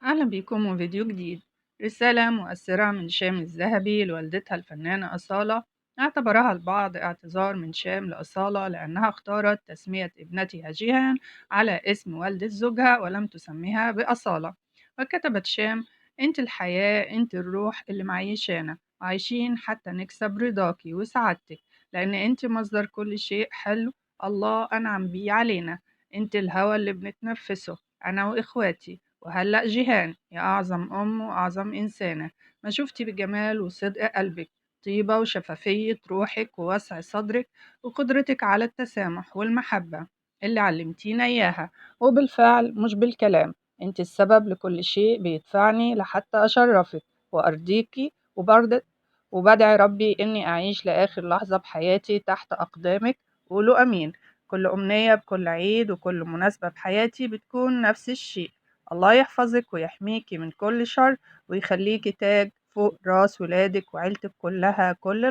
أهلا بيكم وفيديو جديد. رسالة مؤثرة من شام الذهبي لوالدتها الفنانة أصالة، اعتبرها البعض اعتذار من شام لأصالة لأنها اختارت تسمية ابنتها جيهان على اسم والدة زوجها ولم تسميها بأصالة. وكتبت شام: أنت الحياة، أنت الروح اللي معيشانا عايشين حتى نكسب رضاكي وسعادتك، لأن أنت مصدر كل شيء حلو الله أنعم بيه علينا. أنت الهوى اللي بنتنفسه أنا وإخواتي. وهلأ جيهان يا أعظم أم وأعظم إنسانة، ما شفتي بجمال وصدق قلبك، طيبة وشفافية روحك ووسع صدرك وقدرتك على التسامح والمحبة اللي علمتينا إياها، وبالفعل مش بالكلام. انت السبب لكل شيء بيدفعني لحتى أشرفك وأرضيكي، وبدعي ربي إني أعيش لآخر لحظة بحياتي تحت أقدامك. قولوا أمين. كل أمنية بكل عيد وكل مناسبة بحياتي بتكون نفس الشيء. الله يحفظك ويحميكي من كل شر ويخليكي تاج فوق راس ولادك وعيلتك كلها كل